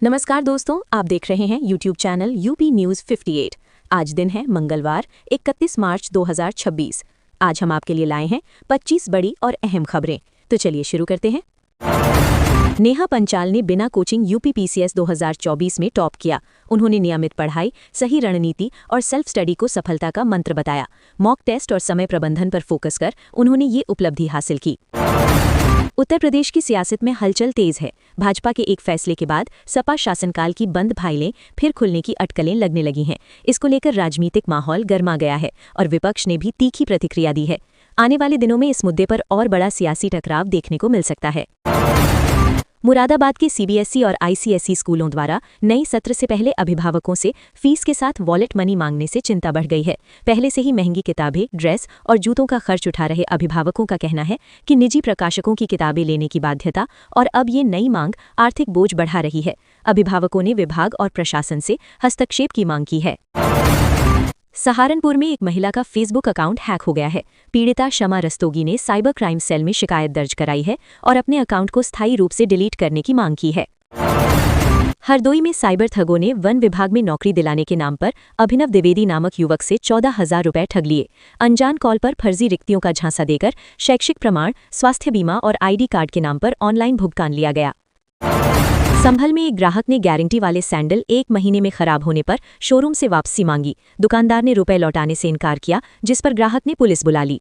नमस्कार दोस्तों, आप देख रहे हैं YouTube चैनल यूपी न्यूज़ 58। आज दिन है मंगलवार 31 मार्च 2026। आज हम आपके लिए लाए हैं 25 बड़ी और अहम खबरें। तो चलिए शुरू करते हैं। नेहा पंचाल ने बिना कोचिंग यूपीपीसीएस 2024 में टॉप किया। उन्होंने नियमित पढ़ाई, सही रणनीति और सेल्फ स्टडी को सफलता का मंत्र बताया। मॉक टेस्ट और समय प्रबंधन पर फोकस कर उन्होंने ये उपलब्धि हासिल की। उत्तर प्रदेश की सियासत में हलचल तेज है। भाजपा के एक फैसले के बाद सपा शासनकाल की बंद फाइलें फिर खुलने की अटकलें लगने लगी हैं। इसको लेकर राजनीतिक माहौल गर्मा गया है और विपक्ष ने भी तीखी प्रतिक्रिया दी है। आने वाले दिनों में इस मुद्दे पर और बड़ा सियासी टकराव देखने को मिल सकता है। मुरादाबाद के सीबीएसई और आईसीएसई स्कूलों द्वारा नए सत्र से पहले अभिभावकों से फीस के साथ वॉलेट मनी मांगने से चिंता बढ़ गई है। पहले से ही महंगी किताबें, ड्रेस और जूतों का खर्च उठा रहे अभिभावकों का कहना है कि निजी प्रकाशकों की किताबें लेने की बाध्यता और अब ये नई मांग आर्थिक बोझ बढ़ा रही है। अभिभावकों ने विभाग और प्रशासन से हस्तक्षेप की मांग की है। सहारनपुर में एक महिला का फेसबुक अकाउंट हैक हो गया है। पीड़िता शमा रस्तोगी ने साइबर क्राइम सेल में शिकायत दर्ज कराई है और अपने अकाउंट को स्थायी रूप से डिलीट करने की मांग की है। हरदोई में साइबर ठगों ने वन विभाग में नौकरी दिलाने के नाम पर अभिनव द्विवेदी नामक युवक से 14,000 रुपए ठग लिए। अनजान कॉल पर फर्जी रिक्तियों का झांसा देकर शैक्षिक प्रमाण, स्वास्थ्य बीमा और आईडी कार्ड के नाम पर ऑनलाइन भुगतान लिया गया। संभल में एक ग्राहक ने गारंटी वाले सैंडल 1 महीने में खराब होने पर शोरूम से वापसी मांगी। दुकानदार ने रुपए लौटाने से इनकार किया, जिस पर ग्राहक ने पुलिस बुला ली।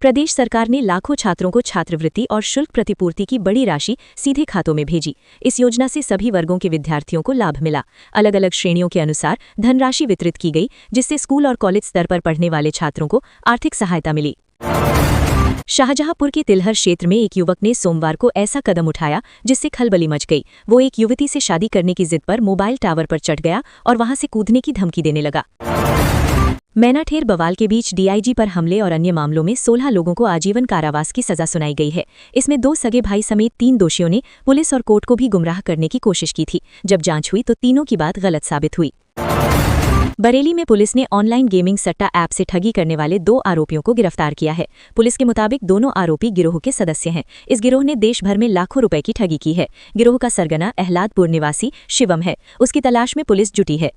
प्रदेश सरकार ने लाखों छात्रों को छात्रवृत्ति और शुल्क प्रतिपूर्ति की बड़ी राशि सीधे खातों में भेजी। इस योजना से सभी वर्गों के विद्यार्थियों को लाभ मिला। अलग अलग श्रेणियों के अनुसार धनराशि वितरित की गई, जिससे स्कूल और कॉलेज स्तर पर पढ़ने वाले छात्रों को आर्थिक सहायता मिली। शाहजहांपुर के तिलहर क्षेत्र में एक युवक ने सोमवार को ऐसा कदम उठाया जिससे खलबली मच गई। वो एक युवती से शादी करने की जिद पर मोबाइल टावर पर चढ़ गया और वहां से कूदने की धमकी देने लगा। मैनाठेर बवाल के बीच डीआईजी पर हमले और अन्य मामलों में 16 लोगों को आजीवन कारावास की सजा सुनाई गई है। इसमें 2 सगे भाई समेत 3 दोषियों ने पुलिस और कोर्ट को भी गुमराह करने की कोशिश की थी। जब जांच हुई तो तीनों की बात गलत साबित हुई। बरेली में पुलिस ने ऑनलाइन गेमिंग सट्टा ऐप से ठगी करने वाले 2 आरोपियों को गिरफ्तार किया है। पुलिस के मुताबिक दोनों आरोपी गिरोह के सदस्य हैं। इस गिरोह ने देश भर में लाखों रुपए की ठगी की है। गिरोह का सरगना अहलादपुर निवासी शिवम है। उसकी तलाश में पुलिस जुटी है।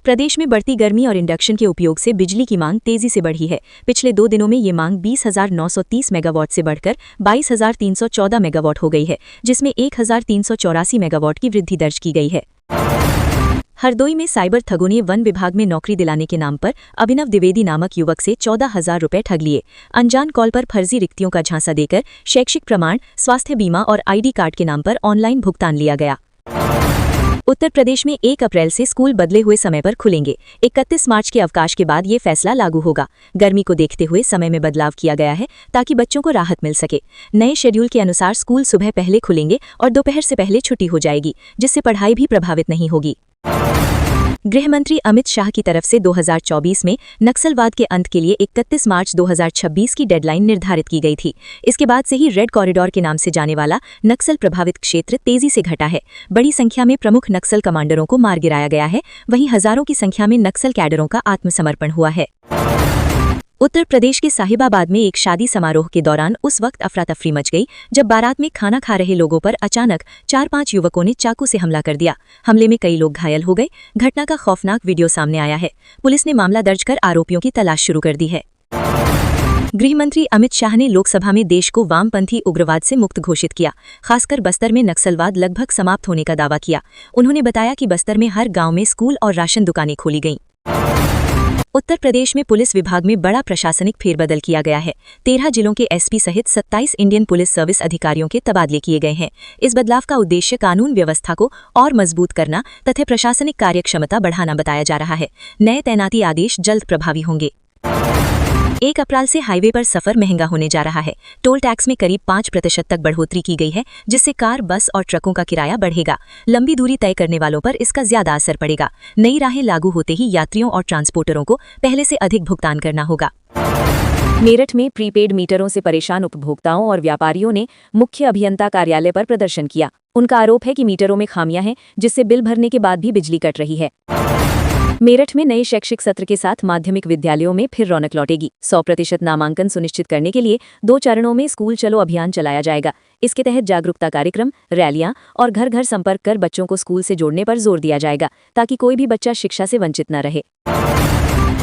प्रदेश में बढ़ती गर्मी और इंडक्शन के उपयोग से बिजली की मांग तेजी से बढ़ी है। पिछले 2 दिनों में ये मांग 20,930 मेगावाट से बढ़कर 22,314 मेगावाट हो गई है, जिसमें 1,384 मेगावाट की वृद्धि दर्ज की गई है। हरदोई में साइबर ठगों ने वन विभाग में नौकरी दिलाने के नाम पर अभिनव द्विवेदी नामक युवक से 14,000 रुपए ठग लिए। अनजान कॉल पर फर्जी रिक्तियों का झांसा देकर शैक्षिक प्रमाण, स्वास्थ्य बीमा और आईडी कार्ड के नाम पर ऑनलाइन भुगतान लिया गया। उत्तर प्रदेश में 1 अप्रैल से स्कूल बदले हुए समय पर खुलेंगे। 31 मार्च के अवकाश के बाद ये फैसला लागू होगा। गर्मी को देखते हुए समय में बदलाव किया गया है ताकि बच्चों को राहत मिल सके। नए शेड्यूल के अनुसार स्कूल सुबह पहले खुलेंगे और दोपहर से पहले छुट्टी हो जाएगी, जिससे पढ़ाई भी प्रभावित नहीं होगी। गृह मंत्री अमित शाह की तरफ से 2024 में नक्सलवाद के अंत के लिए 31 मार्च 2026 की डेडलाइन निर्धारित की गई थी। इसके बाद से ही रेड कॉरिडोर के नाम से जाने वाला नक्सल प्रभावित क्षेत्र तेजी से घटा है। बड़ी संख्या में प्रमुख नक्सल कमांडरों को मार गिराया गया है, वहीं हजारों की संख्या में नक्सल कैडरों का आत्मसमर्पण हुआ है। उत्तर प्रदेश के साहिबाबाद में एक शादी समारोह के दौरान उस वक्त अफरा तफरी मच गई जब बारात में खाना खा रहे लोगों पर अचानक 4-5 युवकों ने चाकू से हमला कर दिया। हमले में कई लोग घायल हो गए। घटना का खौफनाक वीडियो सामने आया है। पुलिस ने मामला दर्ज कर आरोपियों की तलाश शुरू कर दी है। गृह मंत्री अमित शाह ने लोकसभा में देश को वामपंथी उग्रवाद से मुक्त घोषित किया। खासकर बस्तर में नक्सलवाद लगभग समाप्त होने का दावा किया। उन्होंने बताया कि बस्तर में हर गांव में स्कूल और राशन दुकानें खोली गईं। उत्तर प्रदेश में पुलिस विभाग में बड़ा प्रशासनिक फेरबदल किया गया है। 13 जिलों के एसपी सहित 27 इंडियन पुलिस सर्विस अधिकारियों के तबादले किए गए हैं। इस बदलाव का उद्देश्य कानून व्यवस्था को और मजबूत करना तथा प्रशासनिक कार्यक्षमता बढ़ाना बताया जा रहा है। नए तैनाती आदेश जल्द प्रभावी होंगे। 1 अप्रैल से हाईवे पर सफर महंगा होने जा रहा है। टोल टैक्स में करीब 5% तक बढ़ोतरी की गई है, जिससे कार, बस और ट्रकों का किराया बढ़ेगा। लंबी दूरी तय करने वालों पर इसका ज्यादा असर पड़ेगा। नई राहें लागू होते ही यात्रियों और ट्रांसपोर्टरों को पहले से अधिक भुगतान करना होगा। मेरठ में प्रीपेड मीटरों से परेशान उपभोक्ताओं और व्यापारियों ने मुख्य अभियंता कार्यालय पर प्रदर्शन किया। उनका आरोप है कि मीटरों में खामियां हैं, जिससे बिल भरने के बाद भी बिजली कट रही है। मेरठ में नए शैक्षिक सत्र के साथ माध्यमिक विद्यालयों में फिर रौनक लौटेगी। 100% नामांकन सुनिश्चित करने के लिए 2 चरणों में स्कूल चलो अभियान चलाया जाएगा। इसके तहत जागरूकता कार्यक्रम, रैलियां और घर घर संपर्क कर बच्चों को स्कूल से जोड़ने पर जोर दिया जाएगा, ताकि कोई भी बच्चा शिक्षा से वंचित न रहे।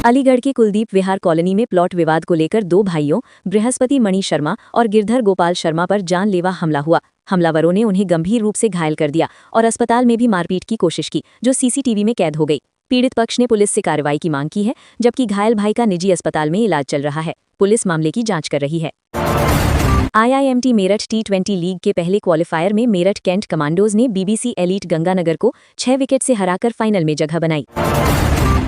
अलीगढ़ के कुलदीप विहार कॉलोनी में प्लॉट विवाद को लेकर 2 भाइयों बृहस्पति मणि शर्मा और गिरधर गोपाल शर्मा पर जानलेवा हमला हुआ। हमलावरों ने उन्हें गंभीर रूप से घायल कर दिया और अस्पताल में भी मारपीट की कोशिश की, जो सीसीटीवी में कैद हो गई। पीड़ित पक्ष ने पुलिस से कार्रवाई की मांग की है, जबकि घायल भाई का निजी अस्पताल में इलाज चल रहा है। पुलिस मामले की जांच कर रही है। IIMT मेरठ T20 लीग के पहले क्वालिफायर में मेरठ कैंट कमांडोज ने BBC एलीट गंगानगर को 6 विकेट से हराकर फाइनल में जगह बनाई।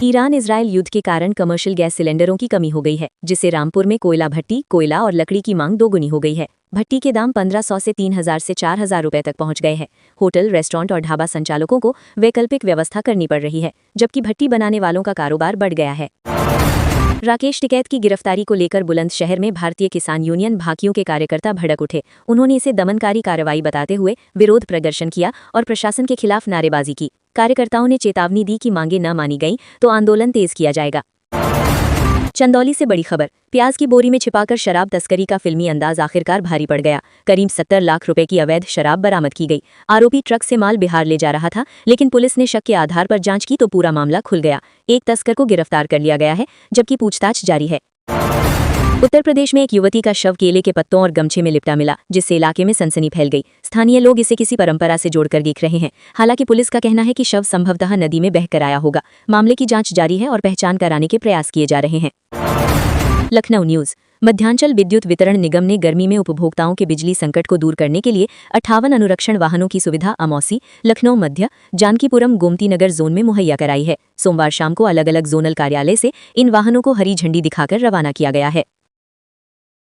ईरान इजरायल युद्ध के कारण कमर्शियल गैस सिलेंडरों की कमी हो गई है, जिससे रामपुर में कोयला भट्टी, कोयला और लकड़ी की मांग दोगुनी हो गई है। भट्टी के दाम 1500 से 3000 से 4000 रुपए तक पहुंच गए हैं। होटल, रेस्टोरेंट और ढाबा संचालकों को वैकल्पिक व्यवस्था करनी पड़ रही है, जबकि भट्टी बनाने वालों का कारोबार बढ़ गया है। राकेश टिकैत की गिरफ्तारी को लेकर बुलंदशहर में भारतीय किसान यूनियन भाकियों के कार्यकर्ता भड़क उठे। उन्होंने इसे दमनकारी कार्रवाई बताते हुए विरोध प्रदर्शन किया और प्रशासन के खिलाफ नारेबाजी की। कार्यकर्ताओं ने चेतावनी दी कि मांगे न मानी गईं तो आंदोलन तेज किया जाएगा। चंदौली से बड़ी खबर। प्याज की बोरी में छिपाकर शराब तस्करी का फिल्मी अंदाज आखिरकार भारी पड़ गया। करीब 70 लाख रुपए की अवैध शराब बरामद की गई। आरोपी ट्रक से माल बिहार ले जा रहा था, लेकिन पुलिस ने शक के आधार पर जांच की तो पूरा मामला खुल गया। एक तस्कर को गिरफ्तार कर लिया गया है, जबकि पूछताछ जारी है। उत्तर प्रदेश में एक युवती का शव केले के पत्तों और गमछे में लिपटा मिला, जिससे इलाके में सनसनी फैल गई। स्थानीय लोग इसे किसी परंपरा से जोड़कर देख रहे हैं। हालांकि पुलिस का कहना है कि शव संभवतः नदी में बहकर आया होगा। मामले की जांच जारी है और पहचान कराने के प्रयास किए जा रहे हैं। लखनऊ न्यूज। मध्यांचल विद्युत वितरण निगम ने गर्मी में उपभोक्ताओं के बिजली संकट को दूर करने के लिए 58 अनुरक्षण वाहनों की सुविधा अमौसी, लखनऊ मध्य, जानकीपुरम, गोमती नगर जोन में मुहैया कराई है। सोमवार शाम को अलग अलग जोनल कार्यालय से इन वाहनों को हरी झंडी दिखाकर रवाना किया गया है।